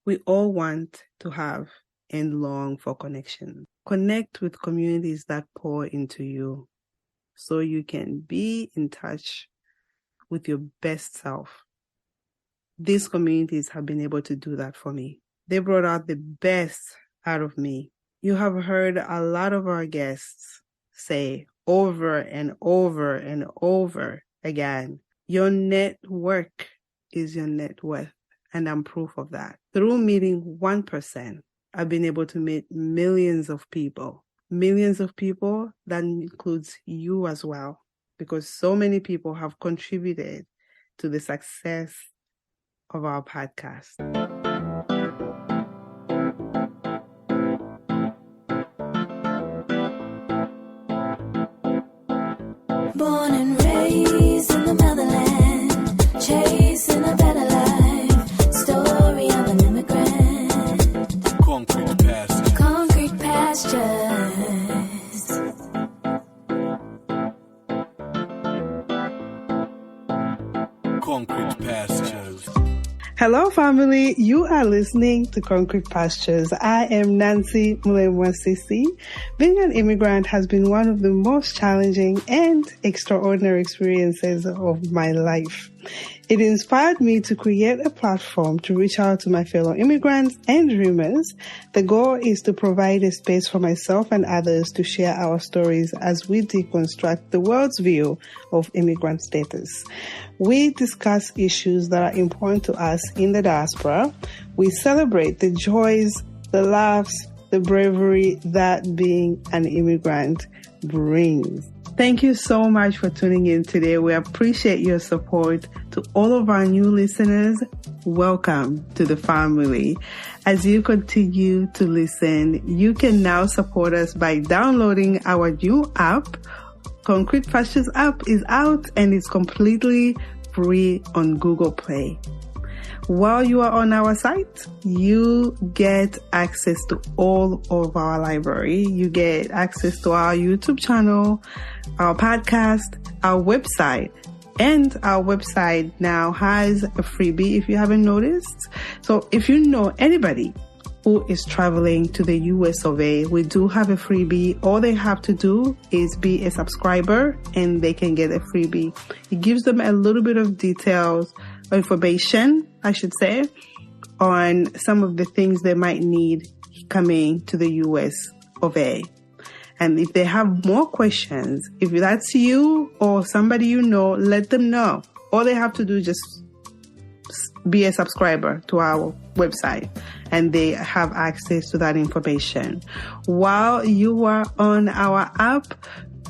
We all want to have and long for connection. Connect with communities that pour into you so you can be in touch with your best self. These communities have been able to do that for me. They brought out the best out of me. You have heard a lot of our guests say over and over and over again, your network is your net worth. And I'm proof of that. Through meeting 1%, I've been able to meet millions of people. Millions of people, that includes you as well. Because so many people have contributed to the success of our podcast. Born and raised in the motherland, chasing a better life. Story of an immigrant. Concrete pastures. Concrete pastures. Concrete pastures. Hello, family. You are listening to Concrete Pastures. I am Nancy Mulemwa Siisii. Being an immigrant has been one of the most challenging and extraordinary experiences of my life. It inspired me to create a platform to reach out to my fellow immigrants and dreamers. The goal is to provide a space for myself and others to share our stories as we deconstruct the world's view of immigrant status. We discuss issues that are important to us in the diaspora. We celebrate the joys, the laughs, the bravery that being an immigrant brings. Thank you so much for tuning in today. We appreciate your support. To all of our new listeners, welcome to the family. As you continue to listen, you can now support us by downloading our new app. Concrete Pastures app is out and it's completely free on Google Play. While you are on our site, you get access to all of our library. You get access to our YouTube channel, our podcast, our website. And our website now has a freebie if you haven't noticed. So if you know anybody who is traveling to the US of A, we do have a freebie. All they have to do is be a subscriber and they can get a freebie. It gives them a little bit of details, information, I should say, on some of the things they might need coming to the US of A. And if they have more questions, if that's you or somebody you know, let them know. All they have to do is just be a subscriber to our website and they have access to that information. While you are on our app,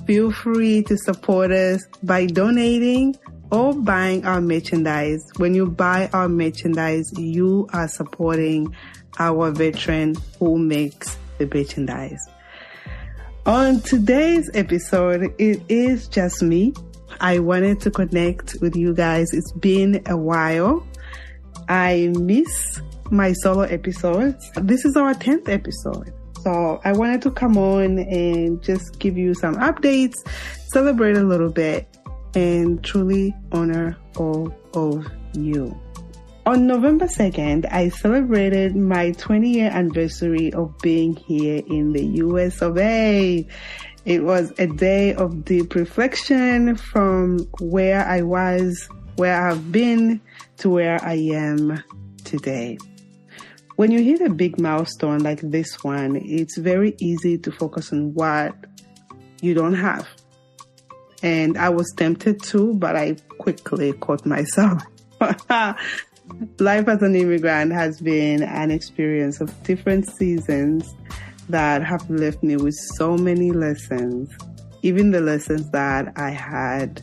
feel free to support us by donating or buying our merchandise. When you buy our merchandise, you are supporting our veteran who makes the merchandise. On today's episode, it is just me. I wanted to connect with you guys. It's been a while. I miss my solo episodes. This is our 10th episode. So I wanted to come on and just give you some updates, celebrate a little bit, and truly honor all of you. On November 2nd, I celebrated my 20-year anniversary of being here in the US of A. It was a day of deep reflection from where I was, where I've been, to where I am today. When you hit a big milestone like this one, it's very easy to focus on what you don't have. And I was tempted to, but I quickly caught myself. Life as an immigrant has been an experience of different seasons that have left me with so many lessons. Even the lessons that I had,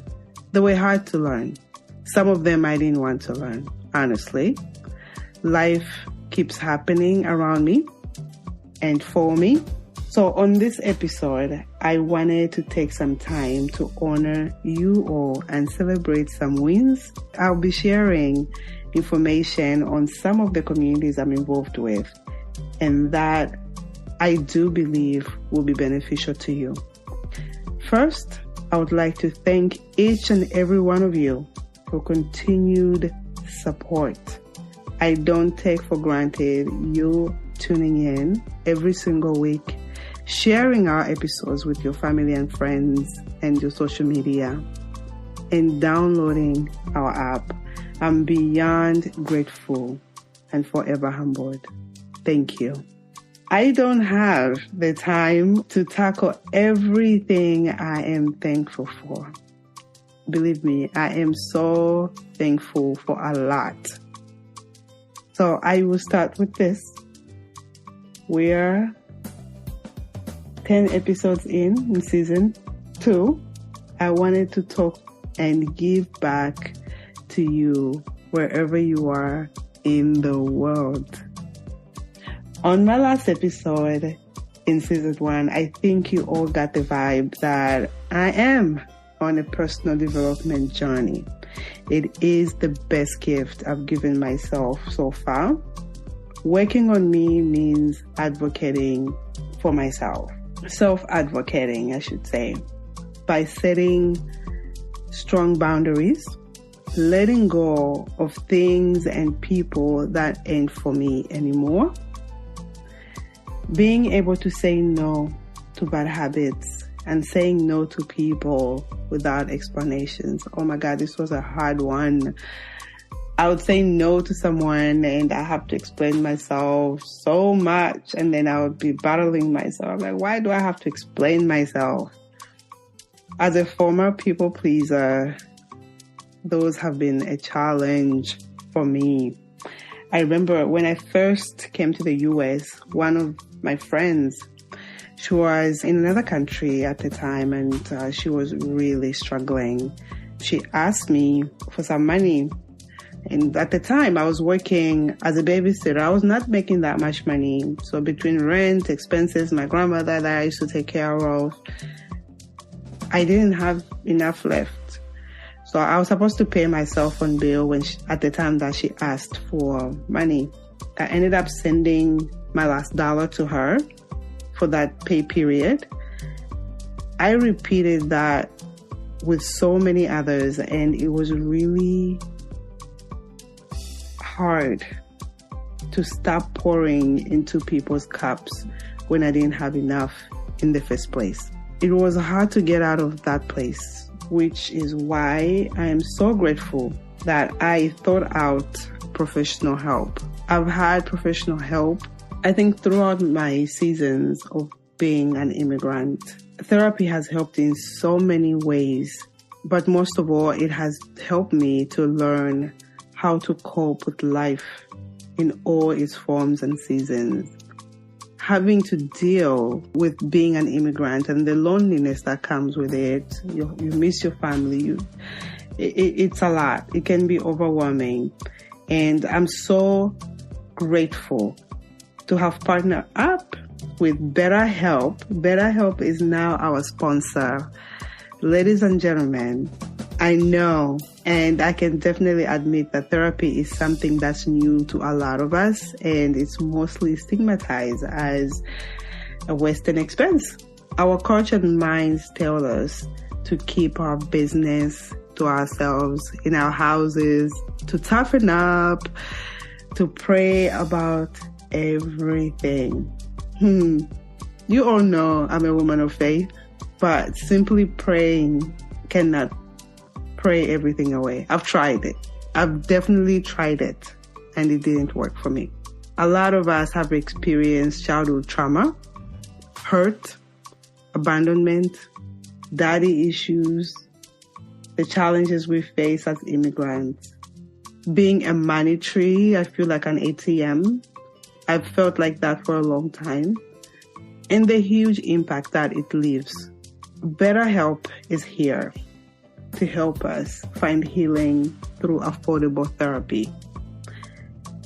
they were hard to learn. Some of them I didn't want to learn, honestly. Life keeps happening around me and for me. So on this episode, I wanted to take some time to honor you all and celebrate some wins. I'll be sharing information on some of the communities I'm involved with and that I do believe will be beneficial to you. First, I would like to thank each and every one of you for continued support. I don't take for granted you tuning in every single week, sharing our episodes with your family and friends and your social media, and downloading our app. I'm beyond grateful and forever humbled. Thank you. I don't have the time to tackle everything I am thankful for. Believe me, I am so thankful for a lot. So I will start with this. We're 10 episodes in season 2. I wanted to talk and give back to you wherever you are in the world. On my last episode in season 1, I think you all got the vibe that I am on a personal development journey. It is the best gift I've given myself so far. Working on me means advocating for myself. Self-advocating, I should say, by setting strong boundaries, letting go of things and people that ain't for me anymore, being able to say no to bad habits and saying no to people without explanations. Oh my God, this was a hard one. I would say no to someone and I have to explain myself so much, and then I would be battling myself. I'm like, why do I have to explain myself? As a former people pleaser, those have been a challenge for me. I remember when I first came to the US, one of my friends, she was in another country at the time, and she was really struggling. She asked me for some money. And at the time, I was working as a babysitter. I was not making that much money. So between rent, expenses, my grandmother that I used to take care of, I didn't have enough left. So I was supposed to pay my cell phone bill at the time that she asked for money. I ended up sending my last dollar to her for that pay period. I repeated that with so many others, and it was really hard to stop pouring into people's cups when I didn't have enough in the first place. It was hard to get out of that place, which is why I am so grateful that I thought out professional help. I've had professional help, I think, throughout my seasons of being an immigrant. Therapy has helped in so many ways, but most of all, it has helped me to learn how to cope with life in all its forms and seasons. Having to deal with being an immigrant and the loneliness that comes with it. You miss your family. It's a lot. It can be overwhelming. And I'm so grateful to have partnered up with Betterhelp. Betterhelp is now our sponsor. Ladies and gentlemen, I know, and I can definitely admit that therapy is something that's new to a lot of us, and it's mostly stigmatized as a Western expense. Our culture and minds tell us to keep our business to ourselves in our houses, to toughen up, to pray about everything. You all know I'm a woman of faith, but simply praying cannot pray everything away. I've tried it. I've definitely tried it, and it didn't work for me. A lot of us have experienced childhood trauma, hurt, abandonment, daddy issues, the challenges we face as immigrants. Being a money tree, I feel like an ATM. I've felt like that for a long time. And the huge impact that it leaves. Betterhelp is here to help us find healing through affordable therapy.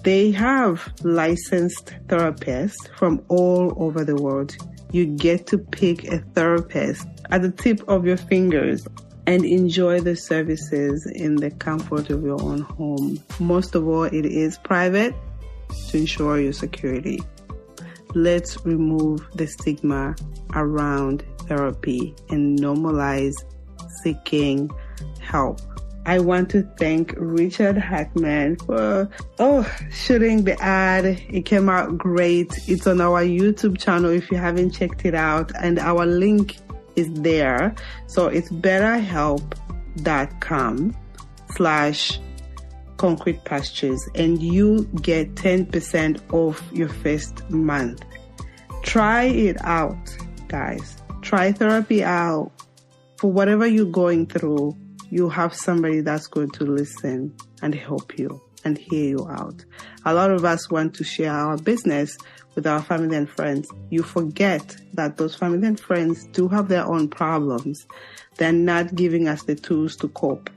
They have licensed therapists from all over the world. You get to pick a therapist at the tip of your fingers and enjoy the services in the comfort of your own home. Most of all, it is private to ensure your security. Let's remove the stigma around therapy and normalize seeking help. I want to thank Richard Hackman for shooting the ad. It came out great. It's on our YouTube channel if you haven't checked it out, and our link is there. So it's betterhelp.com/concrete pastures, and you get 10% off your first month. Try it out, guys. Try therapy out. For whatever you're going through, you have somebody that's going to listen and help you and hear you out. A lot of us want to share our business with our family and friends. You forget that those family and friends do have their own problems. They're not giving us the tools to cope,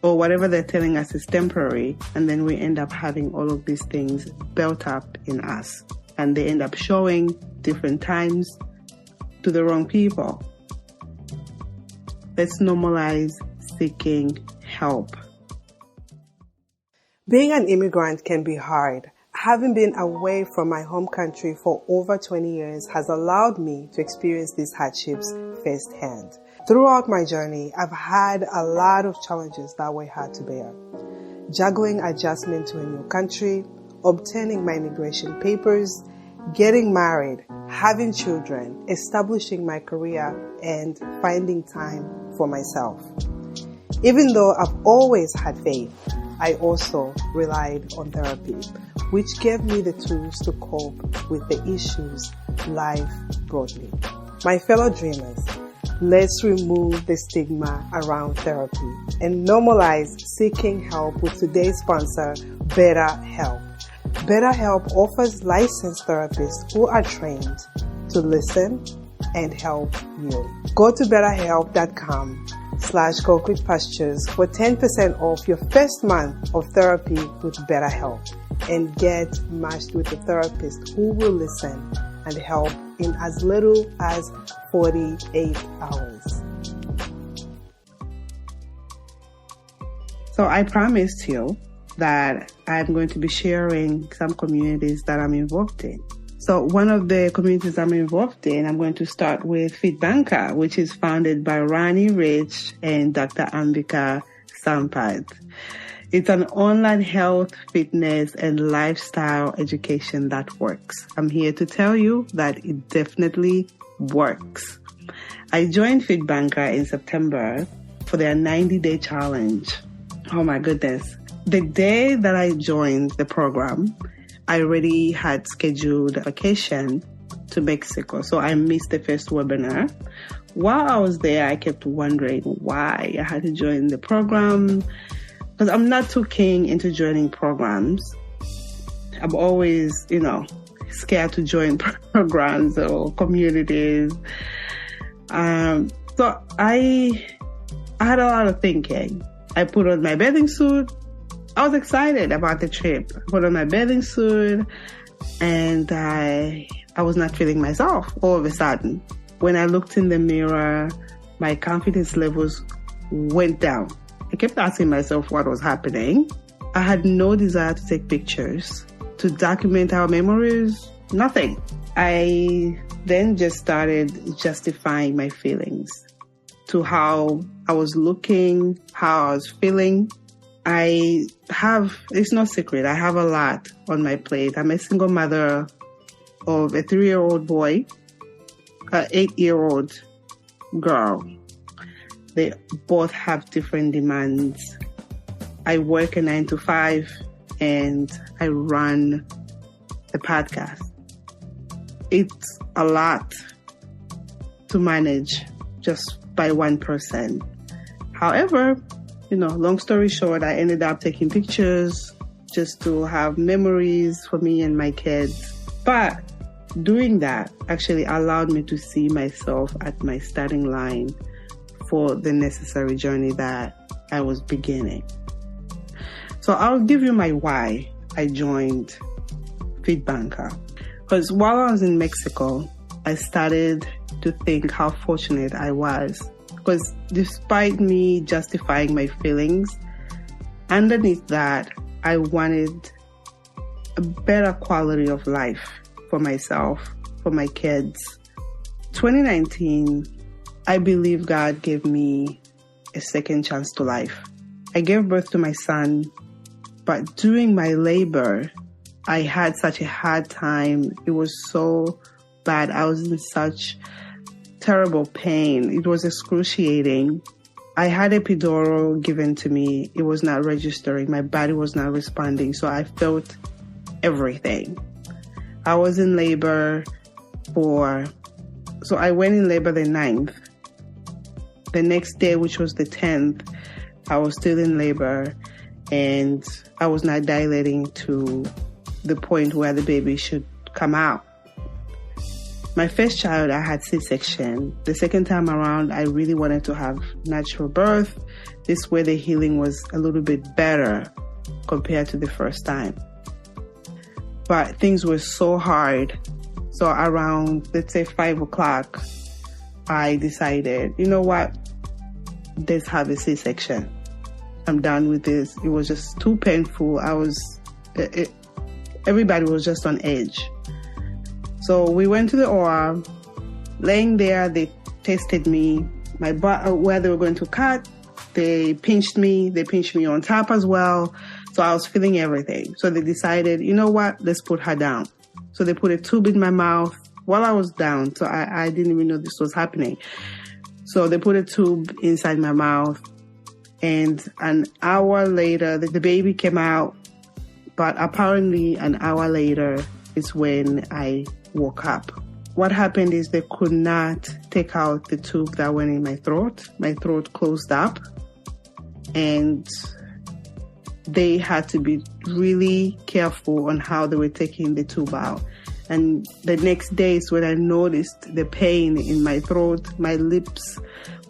or whatever they're telling us is temporary, and then we end up having all of these things built up in us, and they end up showing different times to the wrong people. Let's normalize seeking help. Being an immigrant can be hard. Having been away from my home country for over 20 years has allowed me to experience these hardships firsthand. Throughout my journey, I've had a lot of challenges that were hard to bear. Juggling adjustment to a new country, obtaining my immigration papers, getting married, having children, establishing my career, and finding time for myself. Even though I've always had faith, I also relied on therapy, which gave me the tools to cope with the issues life brought me. My fellow dreamers, let's remove the stigma around therapy and normalize seeking help with today's sponsor, Betterhelp. Betterhelp offers licensed therapists who are trained to listen and help you. Go to betterhelp.com/concrete pastures for 10% off your first month of therapy with Betterhelp, and get matched with a therapist who will listen and help in as little as 48 hours. So I promised you that I'm going to be sharing some communities that I'm involved in. So one of the communities I'm involved in, I'm going to start with Fitbanker, which is founded by Ronnie Rich and Dr. Ambika Sampath. It's an online health, fitness, and lifestyle education that works. I'm here to tell you that it definitely works. I joined Fitbanker in September for their 90-day challenge. Oh my goodness. The day that I joined the program, I already had scheduled a vacation to Mexico, so I missed the first webinar. While I was there, I kept wondering why I had to join the program, because I'm not too keen into joining programs. I'm always, scared to join programs or communities. So I had a lot of thinking. I put on my bathing suit. I was excited about the trip. I put on my bathing suit, and I was not feeling myself all of a sudden. When I looked in the mirror, my confidence levels went down. I kept asking myself what was happening. I had no desire to take pictures, to document our memories, nothing. I then just started justifying my feelings to how I was looking, how I was feeling. It's no secret, I have a lot on my plate. I'm a single mother of a 3-year-old boy, an 8-year-old girl. They both have different demands. I work a 9-to-5 and I run a podcast. It's a lot to manage just by one person. However, long story short, I ended up taking pictures just to have memories for me and my kids. But doing that actually allowed me to see myself at my starting line for the necessary journey that I was beginning. So I'll give you my why I joined Fitbanker. Because while I was in Mexico, I started to think how fortunate I was. Because despite me justifying my feelings, underneath that, I wanted a better quality of life for myself, for my kids. 2019, I believe God gave me a second chance to life. I gave birth to my son, but during my labor, I had such a hard time. It was so bad. I was in such terrible pain. It was excruciating. I had epidural given to me. It was not registering. My body was not responding. So I felt everything. I was in labor so I went in labor the 9th. The next day, which was the 10th, I was still in labor and I was not dilating to the point where the baby should come out. My first child, I had C-section. The second time around, I really wanted to have natural birth. This way the healing was a little bit better compared to the first time. But things were so hard. So around, let's say 5 o'clock, I decided, you know what? Let's have a C-section. I'm done with this. It was just too painful. Everybody was just on edge. So we went to the OR. Laying there, they tested me, my butt, where they were going to cut. They pinched me. They pinched me on top as well. So I was feeling everything. So they decided, you know what? Let's put her down. So they put a tube in my mouth while I was down. So I didn't even know this was happening. So they put a tube inside my mouth. And an hour later, the baby came out. But apparently an hour later is when I woke up. What happened is they could not take out the tube that went in my throat. My throat closed up. And they had to be really careful on how they were taking the tube out. And the next day is when I noticed the pain in my throat. My lips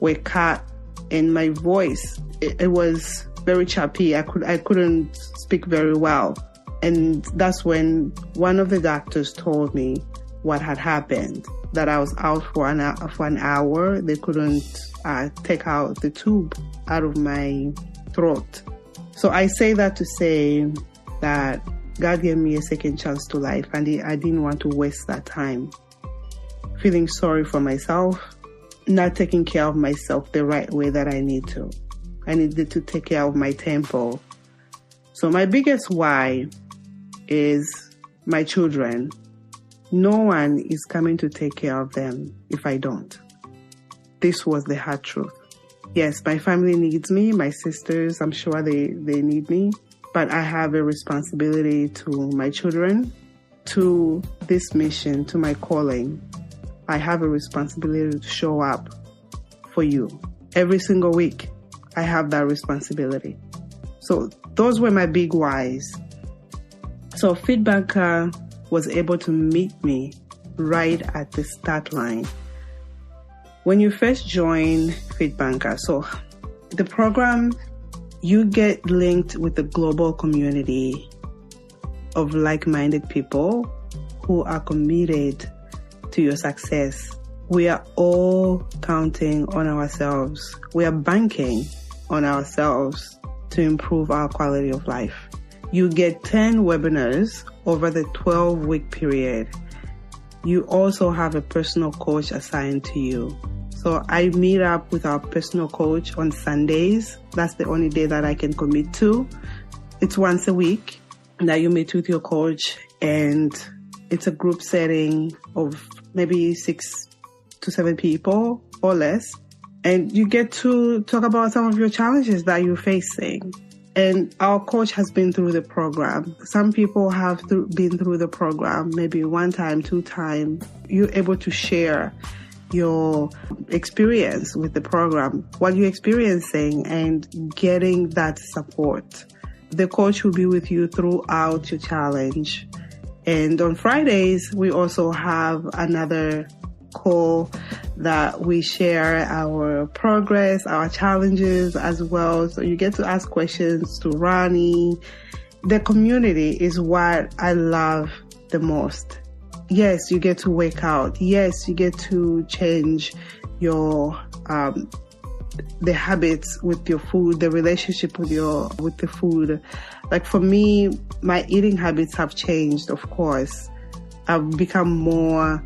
were cut and my voice, it was very choppy. I couldn't speak very well. And that's when one of the doctors told me what had happened, that I was out for an hour. They couldn't take out the tube out of my throat. So I say that to say that God gave me a second chance to life, and I didn't want to waste that time feeling sorry for myself, not taking care of myself the right way that I need to. I needed to take care of my temple. So my biggest why is my children. No one is coming to take care of them if I don't. This was the hard truth. Yes, my family needs me. My sisters, I'm sure they need me. But I have a responsibility to my children, to this mission, to my calling. I have a responsibility to show up for you. Every single week, I have that responsibility. So those were my big whys. So Fitbanker was able to meet me right at the start line. When you first join Fitbanker, so the program, you get linked with the global community of like-minded people who are committed to your success. We are all counting on ourselves. We are banking on ourselves to improve our quality of life. You get 10 webinars over the 12-week period. You also have a personal coach assigned to you. So I meet up with our personal coach on Sundays. That's the only day that I can commit to. It's once a week that you meet with your coach, and it's a group setting of maybe 6 to 7 people or less. And you get to talk about some of your challenges that you're facing. And our coach has been through the program. Some people have been through the program maybe 1 time, 2 times. You're able to share your experience with the program, what you're experiencing, and getting that support. The coach will be with you throughout your challenge. And on Fridays, we also have another call that we share our progress, our challenges as well. So you get to ask questions to Ronnie. The community is what I love the most. Yes, you get to wake out. Yes, you get to change your the habits with your food, the relationship with the food. Like for me, my eating habits have changed, of course. I've become more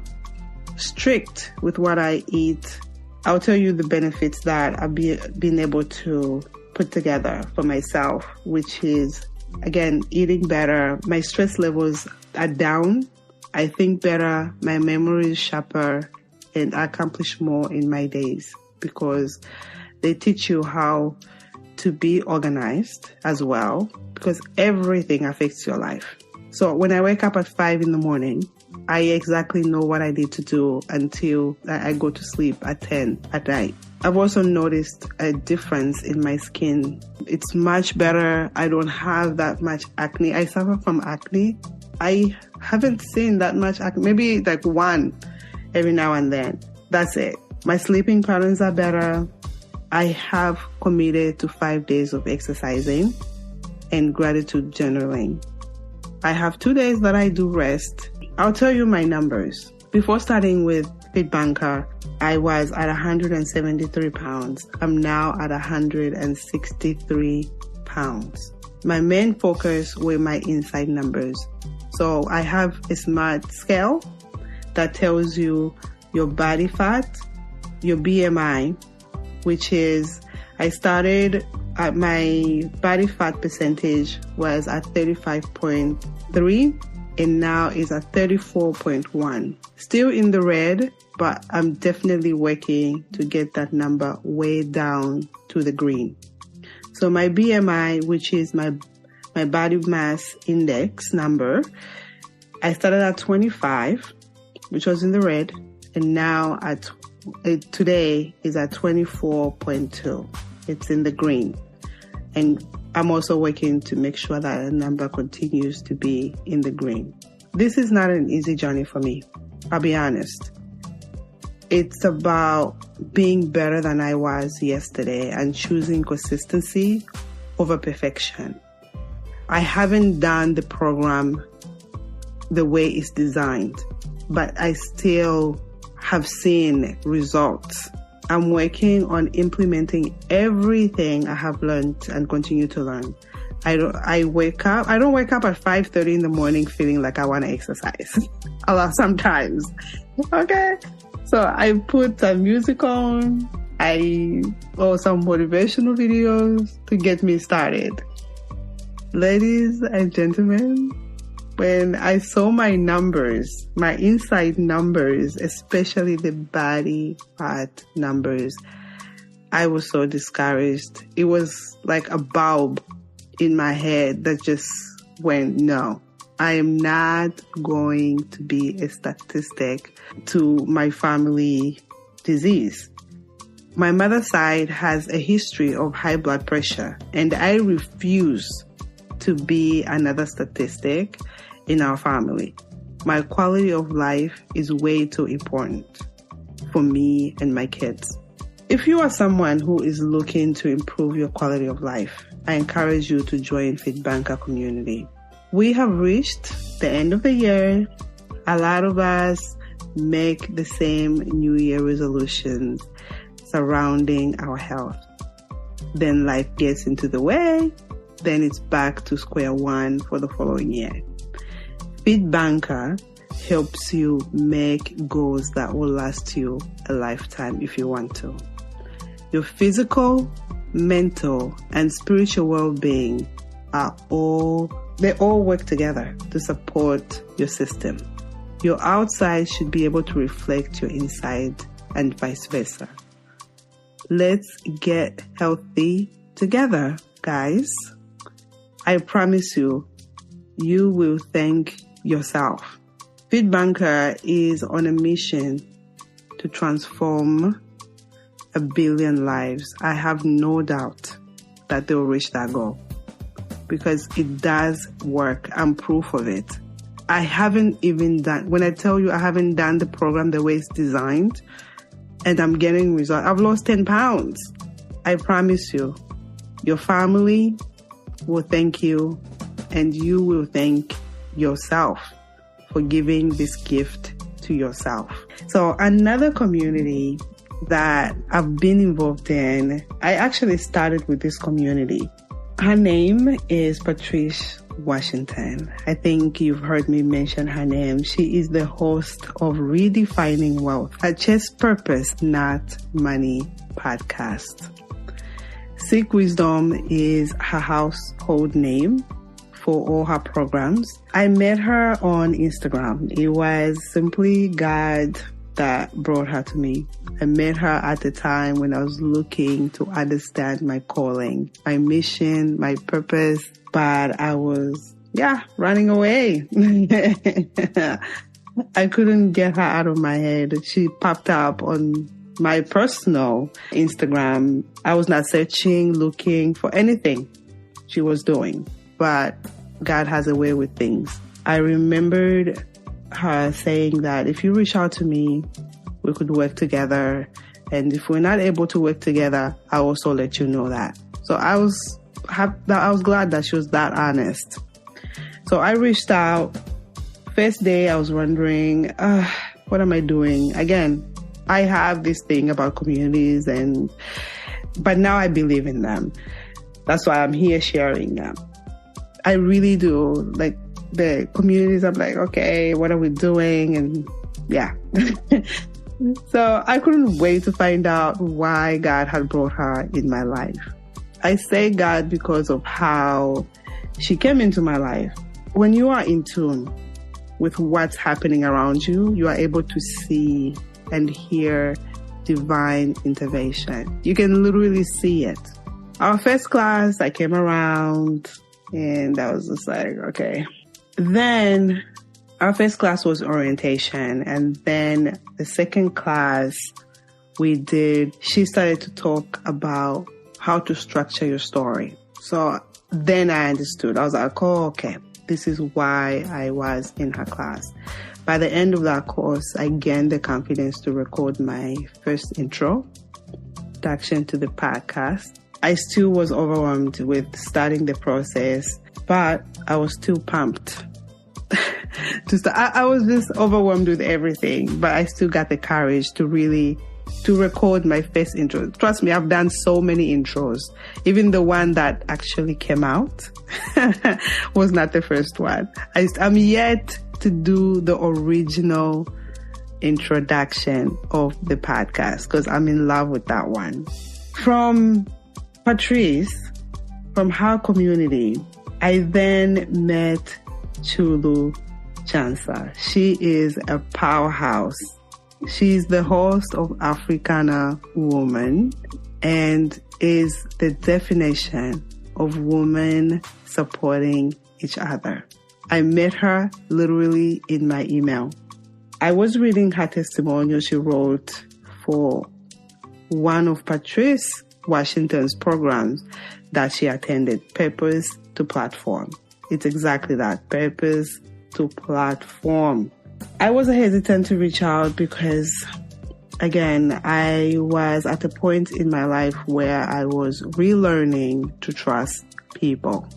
strict with what I eat. I'll tell you the benefits that I've been able to put together for myself, which is, again, eating better. My stress levels are down. I think better. My memory is sharper, and I accomplish more in my days because they teach you how to be organized as well, because everything affects your life. So when I wake up at 5 in the morning, I exactly know what I need to do until I go to sleep at 10 at night. I've also noticed a difference in my skin. It's much better. I don't have that much acne. I suffer from acne. I haven't seen that much acne, maybe like one every now and then. That's it. My sleeping patterns are better. I have committed to 5 days of exercising and gratitude journaling. I have 2 days that I do rest. I'll tell you my numbers. Before starting with Fitbanker, I was at 173 pounds. I'm now at 163 pounds. My main focus were my inside numbers. So I have a smart scale that tells you your body fat, your BMI, which is, I started at my body fat percentage was at 35.3 and now is at 34.1. Still in the red, but I'm definitely working to get that number way down to the green. So my BMI, which is my body mass index number, I started at 25, which was in the red, and now today is at 24.2. It's in the green. And I'm also working to make sure that the number continues to be in the green. This is not an easy journey for me. I'll be honest. It's about being better than I was yesterday and choosing consistency over perfection. I haven't done the program the way it's designed, but I still have seen results. I'm working on implementing everything I have learned and continue to learn. I don't wake up at 5:30 in the morning feeling like I want to exercise. A lot sometimes. Okay. So I put some music on, or some motivational videos to get me started. Ladies and gentlemen, when I saw my numbers, my inside numbers, especially the body fat numbers, I was so discouraged. It was like a bulb in my head that just went, no, I am not going to be a statistic to my family disease. My mother's side has a history of high blood pressure, and I refuse to be another statistic in our family. My quality of life is way too important for me and my kids. If you are someone who is looking to improve your quality of life, I encourage you to join Fitbanker community. We have reached the end of the year. A lot of us make the same New Year resolutions surrounding our health. Then life gets into the way. Then it's back to square one for the following year. Fitbanker helps you make goals that will last you a lifetime if you want to. Your physical, mental, and spiritual well-being they all work together to support your system. Your outside should be able to reflect your inside and vice versa. Let's get healthy together, guys. I promise you, you will thank yourself. Fitbanker is on a mission to transform 1 billion lives. I have no doubt that they will reach that goal because it does work. I'm proof of it. I haven't even done, when I tell you I haven't done the program the way it's designed and I'm getting results. I've lost 10 pounds. I promise you, your family will thank you and you will thank yourself for giving this gift to yourself. So another community that I've been involved in, I actually started with this community. Her name is Patrice Washington. I think you've heard me mention her name. She is the host of Redefining Wealth, a Chase Purpose, Not Money podcast. Seekwisdom is her household name for all her programs. I met her on Instagram. It was simply God that brought her to me. I met her at the time when I was looking to understand my calling, my mission, my purpose, but I was, running away. I couldn't get her out of my head. She popped up on my personal Instagram. I was not searching, looking for anything she was doing, but God has a way with things. I remembered her saying that if you reach out to me, we could work together. And if we're not able to work together, I'll also let you know that. So I was glad that she was that honest. So I reached out. First day, I was wondering, what am I doing? Again, I have this thing about communities, but now I believe in them. That's why I'm here sharing them. I really do. Like the communities, I'm like, okay, what are we doing? And so I couldn't wait to find out why God had brought her in my life. I say God because of how she came into my life. When you are in tune with what's happening around you, you are able to see and hear divine intervention. You can literally see it. Our first class, I came around and I was just like, okay. Then our first class was orientation. And then the second class she started to talk about how to structure your story. So then I understood. I was like, oh, okay. This is why I was in her class. By the end of that course, I gained the confidence to record my first introduction to the podcast. I still was overwhelmed with starting the process, but I was still pumped. I was just overwhelmed with everything, but I still got the courage to record my first intro. Trust me, I've done so many intros. Even the one that actually came out was not the first one. I'm yet to do the original introduction of the podcast because I'm in love with that one. From Patrice, from her community, I then met Chulu Chansa. She is a powerhouse. She's the host of Africana Woman and is the definition of women supporting each other. I met her literally in my email. I was reading her testimonial she wrote for one of Patrice Washington's programs that she attended, Purpose to Platform. It's exactly that, Purpose to Platform. I wasn't hesitant to reach out because, again, I was at a point in my life where I was relearning to trust people.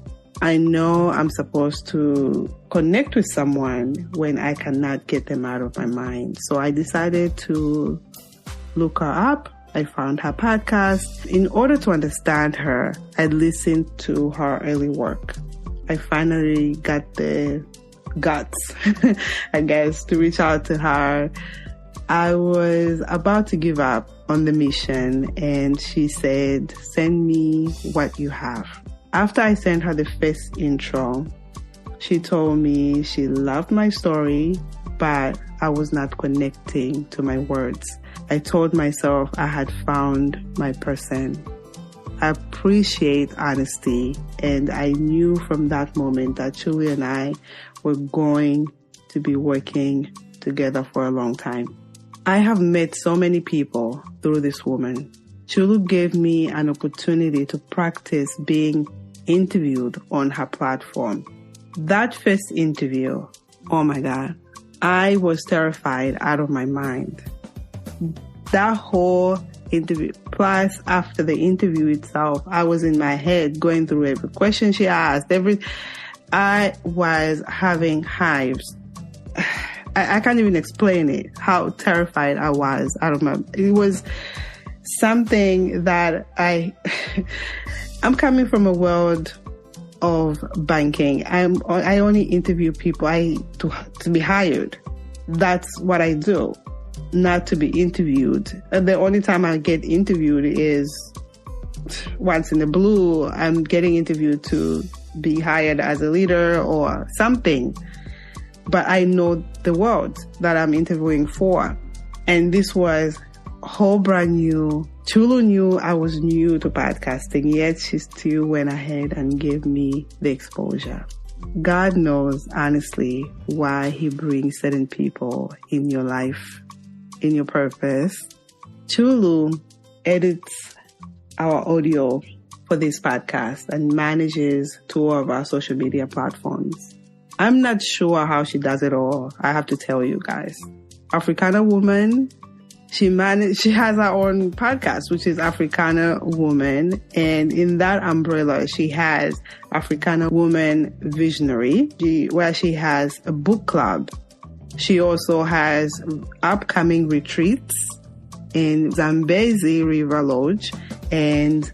I know I'm supposed to connect with someone when I cannot get them out of my mind. So I decided to look her up. I found her podcast. In order to understand her, I listened to her early work. I finally got the guts, I guess, to reach out to her. I was about to give up on the mission and she said, send me what you have. After I sent her the first intro, she told me she loved my story, but I was not connecting to my words. I told myself I had found my person. I appreciate honesty, and I knew from that moment that Chulu and I were going to be working together for a long time. I have met so many people through this woman. Chulu gave me an opportunity to practice being interviewed on her platform. That first interview, oh my God, I was terrified out of my mind. That whole interview, plus after the interview itself, I was in my head going through every question she asked, I was having hives. I can't even explain it, how terrified I was out of my, it was something that I'm coming from a world of banking. I only interview people to be hired. That's what I do, not to be interviewed. The only time I get interviewed is once in the blue, I'm getting interviewed to be hired as a leader or something. But I know the world that I'm interviewing for. And this was whole brand new. Chulu knew I was new to podcasting, yet she still went ahead and gave me the exposure. God knows, honestly, why he brings certain people in your life, in your purpose. Chulu edits our audio for this podcast and manages 2 of our social media platforms. I'm not sure how she does it all. I have to tell you guys. Africana woman, she has her own podcast, which is Africana Woman. And in that umbrella, she has Africana Woman Visionary, where she has a book club. She also has upcoming retreats in Zambezi River Lodge and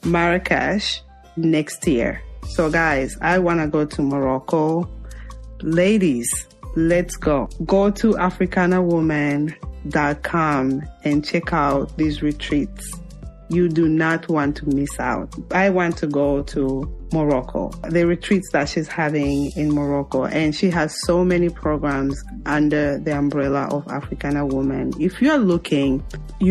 Marrakesh next year. So guys, I want to go to Morocco. Ladies, let's go. Go to africanawoman.com and check out these retreats. You do not want to miss out. I want to go to Morocco, the retreats that she's having in Morocco. And she has so many programs under the umbrella of Africana Woman. If you're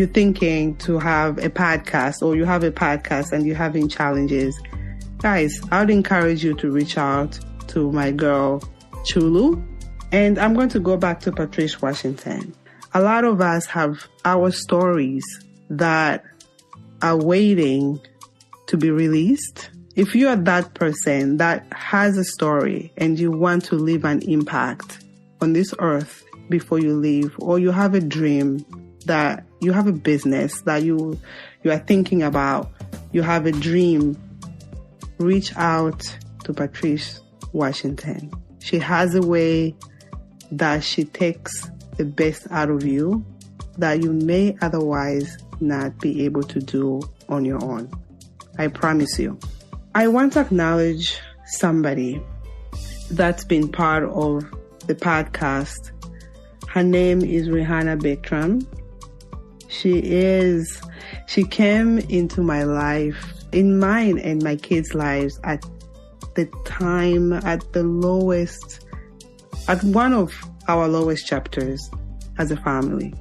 thinking to have a podcast, or you have a podcast and you're having challenges, guys, I would encourage you to reach out to my girl, Chulu. And I'm going to go back to Patrice, Washington. A lot of us have our stories that are waiting to be released. If you are that person that has a story and you want to leave an impact on this earth before you leave, or you have a dream, that you have a business that you are thinking about, you have a dream, reach out to Patrice, Washington. She has a way that she takes the best out of you that you may otherwise not be able to do on your own. I promise you. I want to acknowledge somebody that's been part of the podcast. Her name is Rihanna Bertram. She came into my life, in mine and my kids' lives at the time, at one of our lowest chapters as a family.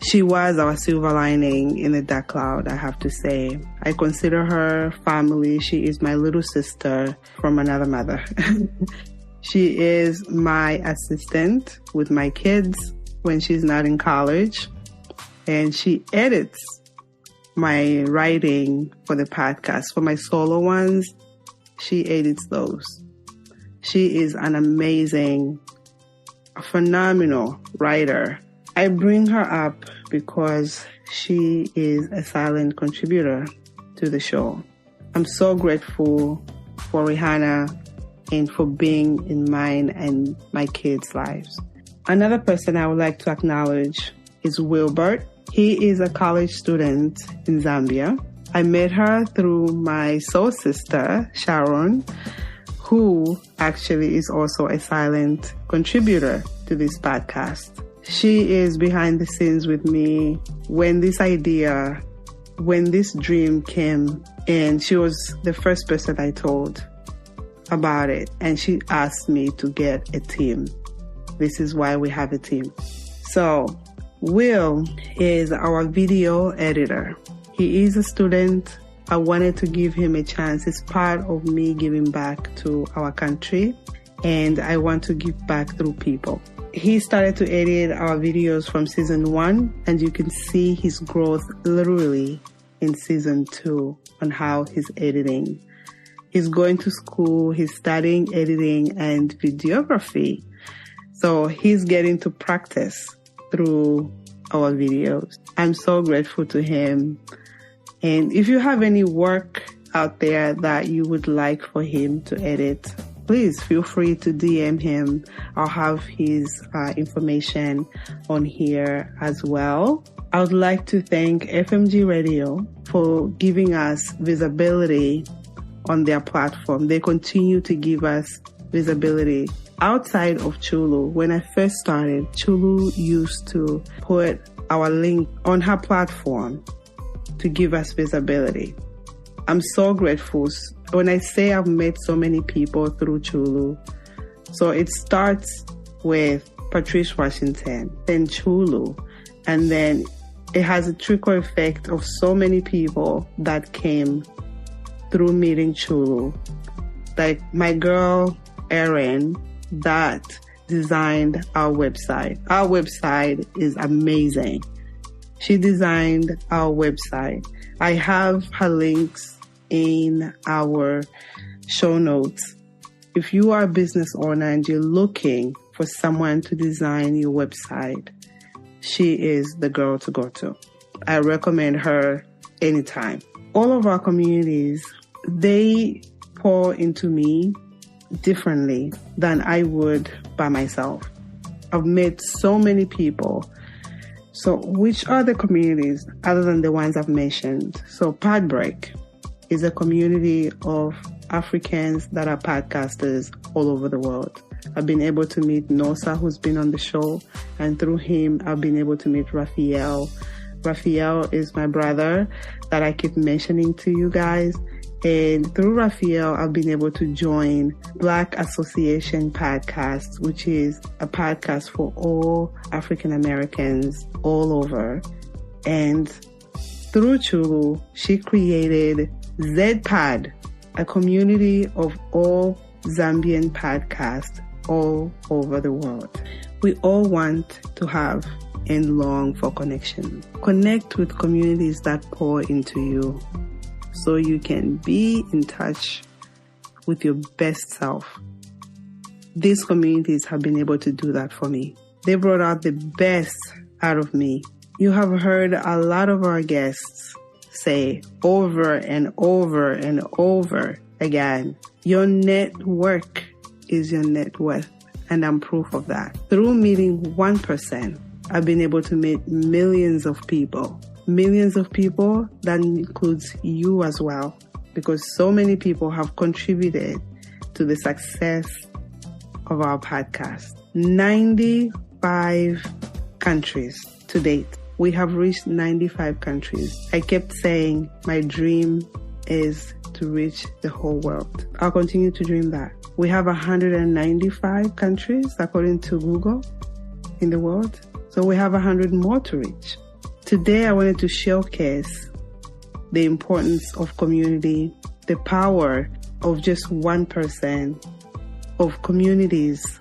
She was our silver lining in the dark cloud, I have to say. I consider her family. She is my little sister from another mother. She is my assistant with my kids when she's not in college. And she edits my writing for the podcast. For my solo ones, she edits those. She is an amazing, phenomenal writer. I bring her up because she is a silent contributor to the show. I'm so grateful for Rihanna and for being in mine and my kids' lives. Another person I would like to acknowledge is Wilbert. He is a college student in Zambia. I met her through my soul sister, Sharon, who actually is also a silent contributor to this podcast. She is behind the scenes with me when this dream came, and she was the first person I told about it. And she asked me to get a team. This is why we have a team. So Will is our video editor. He is a student. I wanted to give him a chance. It's part of me giving back to our country, and I want to give back through people. He started to edit our videos from season 1, and you can see his growth literally in season 2 on how he's editing. He's going to school, he's studying editing and videography. So he's getting to practice through our videos. I'm so grateful to him. And if you have any work out there that you would like for him to edit, please feel free to DM him. I'll have his information on here as well. I would like to thank FMG Radio for giving us visibility on their platform. They continue to give us visibility. Outside of Chulu, when I first started, Chulu used to put our link on her platform to give us visibility. I'm so grateful. When I say I've met so many people through Chulu, so it starts with Patrice Washington, then Chulu, and then it has a trickle effect of so many people that came through meeting Chulu. Like my girl, Erin, that designed our website. Our website is amazing. She designed our website. I have her links in our show notes. If you are a business owner and you're looking for someone to design your website, she is the girl to go to. I recommend her anytime. All of our communities, they pour into me differently than I would by myself. I've met so many people. So which are the communities other than the ones I've mentioned? So Podbreak is a community of Africans that are podcasters all over the world. I've been able to meet Nosa, who's been on the show, and through him, I've been able to meet Raphael. Raphael is my brother that I keep mentioning to you guys. And through Raphael, I've been able to join Black Association Podcast, which is a podcast for all African Americans all over. And through Chulu, she created ZPod, a community of all Zambian podcasts all over the world. We all want to have and long for connection. Connect with communities that pour into you so you can be in touch with your best self. These communities have been able to do that for me. They brought out the best out of me. You have heard a lot of our guests say over and over and over again, your network is your net worth. And I'm proof of that. Through meeting 1%, I've been able to meet millions of people. Millions of people, that includes you as well. Because so many people have contributed to the success of our podcast. 95 countries to date. We have reached 95 countries. I kept saying my dream is to reach the whole world. I'll continue to dream that. We have 195 countries, according to Google, in the world. So we have 100 more to reach. Today, I wanted to showcase the importance of community, the power of just 1% of communities.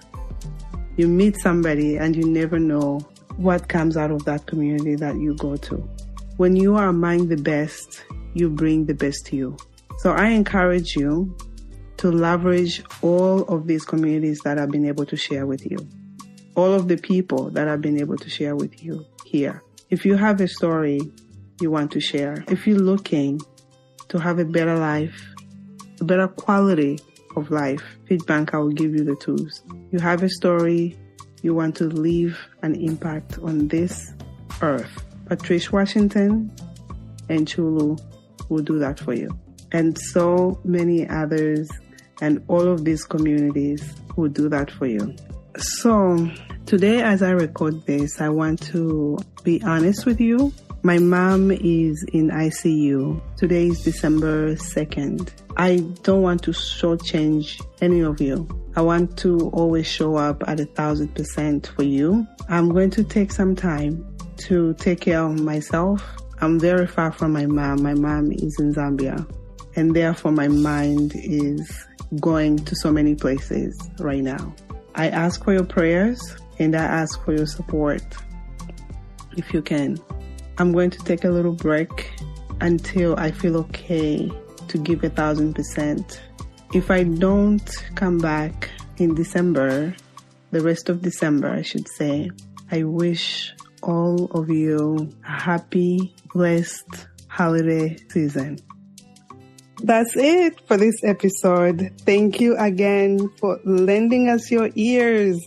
You meet somebody and you never know what comes out of that community that you go to. When you are among the best, you bring the best to you. So I encourage you to leverage all of these communities that I've been able to share with you. All of the people that I've been able to share with you here. If you have a story you want to share, if you're looking to have a better life, a better quality of life, Fitbanker will give you the tools. You have a story, you want to leave an impact on this earth. Patrice Washington and Chulu will do that for you. And so many others and all of these communities will do that for you. So today, as I record this, I want to be honest with you. My mom is in ICU. Today is December 2nd. I don't want to shortchange any of you. I want to always show up at 1,000% for you. I'm going to take some time to take care of myself. I'm very far from my mom. My mom is in Zambia. And therefore, my mind is going to so many places right now. I ask for your prayers and I ask for your support if you can. I'm going to take a little break until I feel okay to give 1,000%. If I don't come back in December, the rest of December, I should say, I wish all of you a happy, blessed holiday season. That's it for this episode. Thank you again for lending us your ears.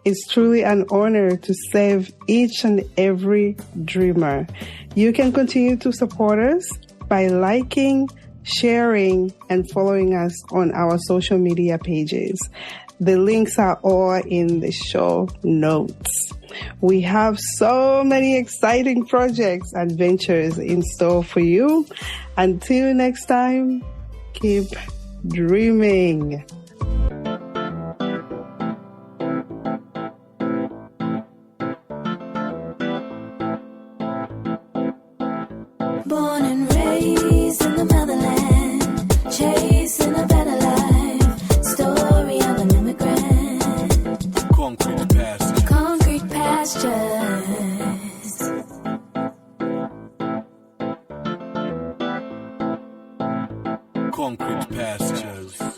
It's truly an honor to serve each and every dreamer. You can continue to support us by liking, sharing, and following us on our social media pages. The links are all in the show notes. We have so many exciting projects and ventures in store for you. Until next time, keep dreaming. Born and raised in the motherland, chasing a better life. Story of an immigrant. Concrete pastures. Concrete pastures. Concrete pastures.